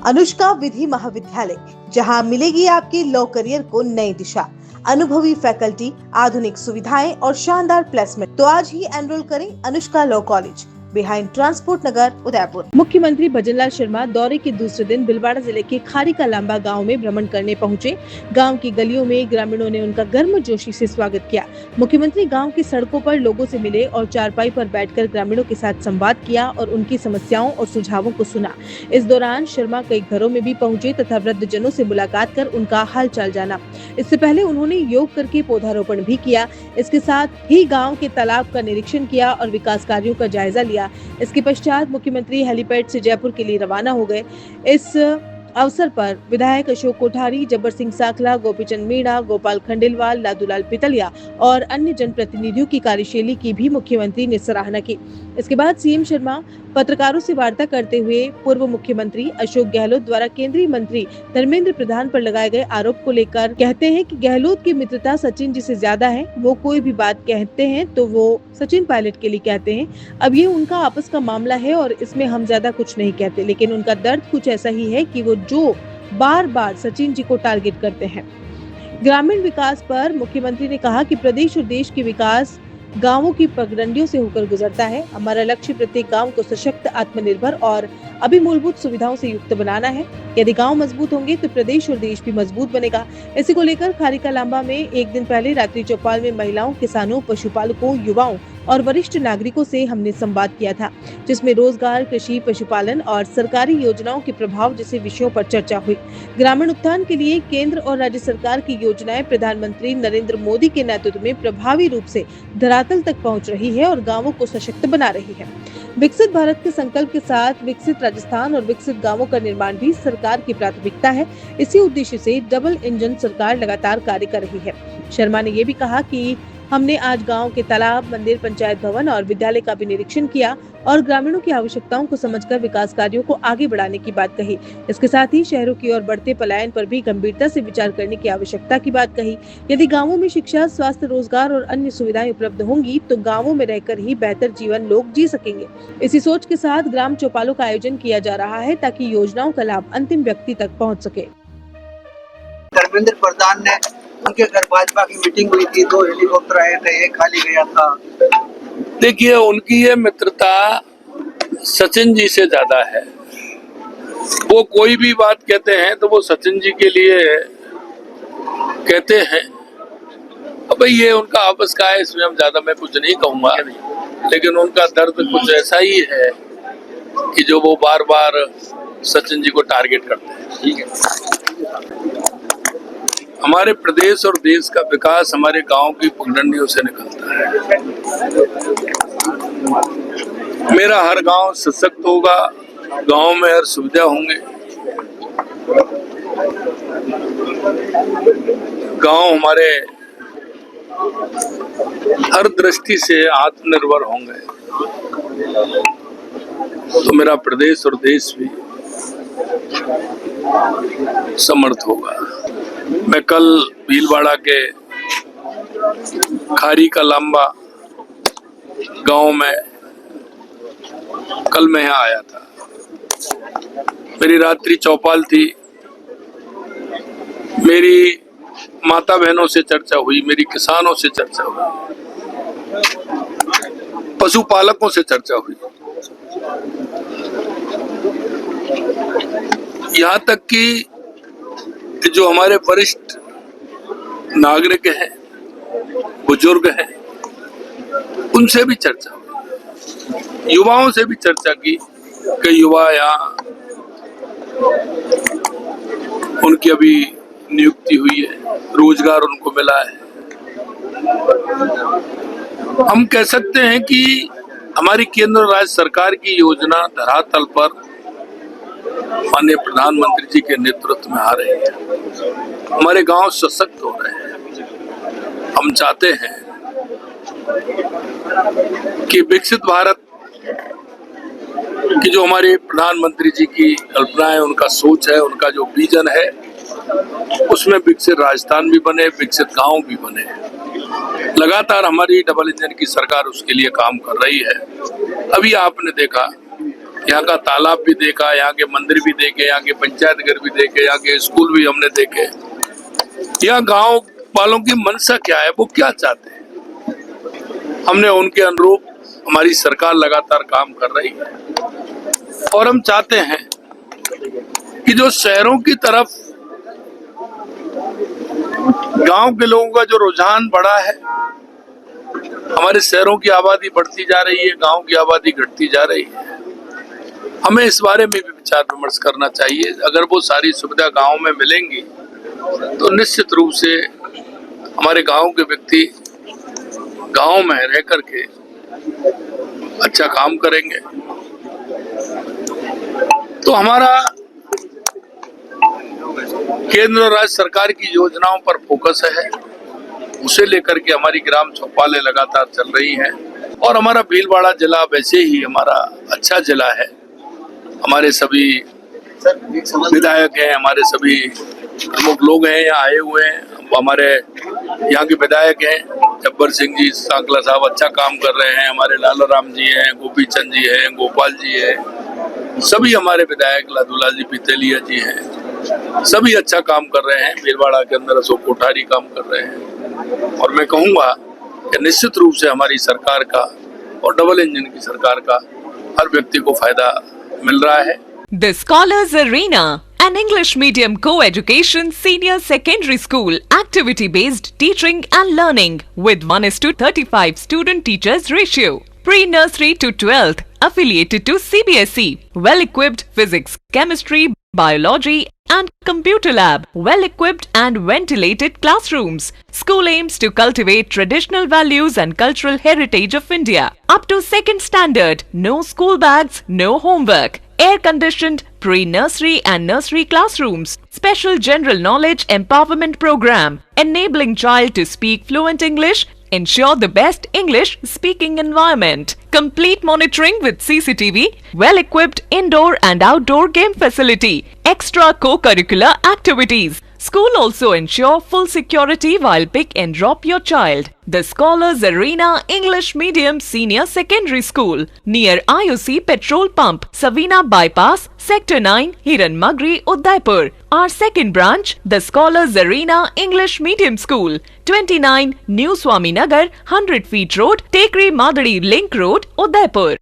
अनुष्का विधि महाविद्यालय, जहां मिलेगी आपके लॉ करियर को नई दिशा, अनुभवी फैकल्टी, आधुनिक सुविधाएं और शानदार प्लेसमेंट। तो आज ही एनरोल करें Anushka law college, behind transport Nagar, Udaipur. मुख्यमंत्री भजनलाल शर्मा दौरे के दूसरे दिन भीलवाड़ा जिले के खारी का लांबा गांव में भ्रमण करने पहुंचे। गांव की गलियों में ग्रामीणों ने उनका गर्मजोशी से स्वागत किया। मुख्यमंत्री गांव की सड़कों पर लोगों से मिले और चारपाई पर बैठकर ग्रामीणों के साथ संवाद किया और उनकी समस्याओं और सुझावों को सुना। इस दौरान शर्मा कई घरों में भी पहुंचे तथा वृद्धजनों से मुलाकात कर उनका हाल चाल जाना। इससे पहले उन्होंने योग करके पौधारोपण भी किया। इसके साथ ही गाँव के तालाब का निरीक्षण किया और विकास कार्यों का जायजा लिया। इसके पश्चात मुख्यमंत्री हेलीपैड से जयपुर के लिए रवाना हो गए। इस अवसर पर विधायक अशोक कोठारी, जब्बर सिंह साखला, गोपीचंद मीणा, गोपाल खंडेलवाल, लादूलाल पितलिया और अन्य जनप्रतिनिधियों की कार्यशैली की भी मुख्यमंत्री ने सराहना की। इसके बाद सीएम शर्मा पत्रकारों से वार्ता करते हुए पूर्व मुख्यमंत्री अशोक गहलोत द्वारा केंद्रीय मंत्री धर्मेंद्र प्रधान पर लगाए गए आरोप को लेकर कहते हैं कि गहलोत की मित्रता सचिन जी से ज्यादा है। वो कोई भी बात कहते हैं तो वो सचिन पायलट के लिए कहते हैं। अब ये उनका आपस का मामला है और इसमें हम ज्यादा कुछ नहीं कहते, लेकिन उनका दर्द कुछ ऐसा ही है कि वो जो बार बार सचिन जी को टारगेट करते हैं। ग्रामीण विकास पर मुख्यमंत्री ने कहा कि प्रदेश और देश के विकास गांवों की पगडंडियों से होकर गुजरता है। हमारा लक्ष्य प्रत्येक गांव को सशक्त, आत्मनिर्भर और अभी मूलभूत सुविधाओं से युक्त बनाना है। यदि गांव मजबूत होंगे तो प्रदेश और देश भी मजबूत बनेगा। इसी को लेकर खारी का लांबा में एक दिन पहले रात्रि चौपाल में महिलाओं, किसानों, पशुपालकों, युवाओं और वरिष्ठ नागरिकों से हमने संवाद किया था, जिसमें रोजगार, कृषि, पशुपालन और सरकारी योजनाओं के प्रभाव जैसे विषयों पर चर्चा हुई। ग्रामीण उत्थान के लिए केंद्र और राज्य सरकार की योजनाएं प्रधानमंत्री नरेंद्र मोदी के नेतृत्व में प्रभावी रूप से धरातल तक पहुंच रही है और गांवों को सशक्त बना रही है। विकसित भारत के संकल्प के साथ विकसित राजस्थान और विकसित गांवों का निर्माण भी सरकार की प्राथमिकता है। इसी उद्देश्य से डबल इंजन सरकार लगातार कार्य कर रही है। शर्मा ने ये भी कहा कि हमने आज गांव के तालाब, मंदिर, पंचायत भवन और विद्यालय का भी निरीक्षण किया और ग्रामीणों की आवश्यकताओं को समझकर विकास कार्यों को आगे बढ़ाने की बात कही। इसके साथ ही शहरों की ओर बढ़ते पलायन पर भी गंभीरता से विचार करने की आवश्यकता की बात कही। यदि गांवों में शिक्षा, स्वास्थ्य, रोजगार और अन्य सुविधाएं उपलब्ध होंगी तो गांवों में रहकर ही बेहतर जीवन लोग जी सकेंगे। इसी सोच के साथ ग्राम चौपालों का आयोजन किया जा रहा है ताकि योजनाओं का लाभ अंतिम व्यक्ति तक पहुँच सके। धर्मेंद्र प्रधान ने उनके घर भाजपा की मीटिंग हुई थी, 2 हेलीकॉप्टर आए थे, एक खाली गया था। देखिए, उनकी ये मित्रता सचिन जी से ज्यादा है। वो कोई भी बात कहते हैं तो वो सचिन जी के लिए कहते हैं। अब ये उनका आपस का है, इसमें हम ज्यादा मैं कुछ नहीं कहूंगा, लेकिन उनका दर्द कुछ ऐसा ही है कि जो वो बार बार सचिन जी को टारगेट करते हैं। ठीक है, हमारे प्रदेश और देश का विकास हमारे गांव की पगडंडियों से निकलता है। मेरा हर गांव सशक्त होगा, गांव में हर सुविधा होंगे, गांव हमारे हर दृष्टि से आत्मनिर्भर होंगे, तो मेरा प्रदेश और देश भी समर्थ होगा। मैं कल भीलवाड़ा के खारी का लांबा गांव में कल मैं यहाँ आया था। मेरी रात्रि चौपाल थी। मेरी माता बहनों से चर्चा हुई, मेरी किसानों से चर्चा हुई, पशुपालकों से चर्चा हुई, यहाँ तक कि जो हमारे वरिष्ठ नागरिक हैं, बुजुर्ग हैं, उनसे भी चर्चा हुई, युवाओं से भी चर्चा की। कई युवा यहाँ उनकी अभी नियुक्ति हुई है, रोजगार उनको मिला है। हम कह सकते हैं कि हमारी केंद्र और राज्य सरकार की योजना धरातल पर माननीय प्रधानमंत्री जी के नेतृत्व में आ रही है। हमारे गांव सशक्त हो रहे हैं। हम चाहते हैं कि विकसित भारत की जो हमारे प्रधानमंत्री जी की कल्पना है, उनका सोच है, उनका जो विजन है, उसमें विकसित राजस्थान भी बने, विकसित गांव भी बने। लगातार हमारी डबल इंजन की सरकार उसके लिए काम कर रही है। अभी आपने देखा यहाँ का तालाब भी देखा, यहाँ के मंदिर भी देखे, यहाँ के पंचायत घर भी देखे, यहाँ के स्कूल भी हमने देखे। यहाँ गांव वालों की मंशा क्या है, वो क्या चाहते हैं, हमने उनके अनुरूप हमारी सरकार लगातार काम कर रही है। और हम चाहते हैं कि जो शहरों की तरफ गांव के लोगों का जो रुझान बढ़ा है, हमारे शहरों की आबादी बढ़ती जा रही है, गांव की आबादी घटती जा रही है, हमें इस बारे में भी विचार विमर्श करना चाहिए। अगर वो सारी सुविधा गांव में मिलेंगी तो निश्चित रूप से हमारे गांव के व्यक्ति गांव में रह करके अच्छा काम करेंगे। तो हमारा केंद्र और राज्य सरकार की योजनाओं पर फोकस है, उसे लेकर के हमारी ग्राम चौपालें लगातार चल रही हैं। और हमारा भीलवाड़ा जिला वैसे ही हमारा अच्छा जिला है, हमारे सभी विधायक हैं, हमारे सभी प्रमुख लोग हैं यहाँ आए हुए हैं। हमारे यहाँ के विधायक हैं जब्बर सिंह जी सांकला साहब अच्छा काम कर रहे हैं, हमारे लाला राम जी हैं, गोपी चंद जी हैं, गोपाल जी हैं, सभी हमारे विधायक लादूलाल जी पितेलिया जी हैं, सभी अच्छा काम कर रहे हैं। भीलवाड़ा के अंदर अशोक कोठारी काम कर रहे हैं। और मैं कहूँगा कि निश्चित रूप से हमारी सरकार का और डबल इंजन की सरकार का हर व्यक्ति को फायदा मिल रहा है। The Scholars Arena, an English medium co-education senior secondary school, activity-based teaching and learning with 1:35 student-teachers ratio. Pre-nursery to 12th, affiliated to CBSE. Well-equipped physics, chemistry, biology and computer lab. Well-equipped and ventilated classrooms. School aims to cultivate traditional values and cultural heritage of India. Up to 2nd standard, no school bags, no homework. Air-conditioned pre-nursery and nursery classrooms. Special general knowledge empowerment program. Enabling child to speak fluent English. Ensure the best English speaking environment. Complete monitoring with CCTV. Well-equipped indoor and outdoor game facility. Extra co-curricular activities. School also ensure full security while pick and drop your child. The Scholars Arena English Medium Senior Secondary School near IOC Petrol Pump, Savina Bypass, Sector 9, Hiranmagri, Udaipur. Our second branch, the Scholars Arena English Medium School, 29 New Swaminagar, 100 Feet Road, Tekri Madadi Link Road, Udaipur.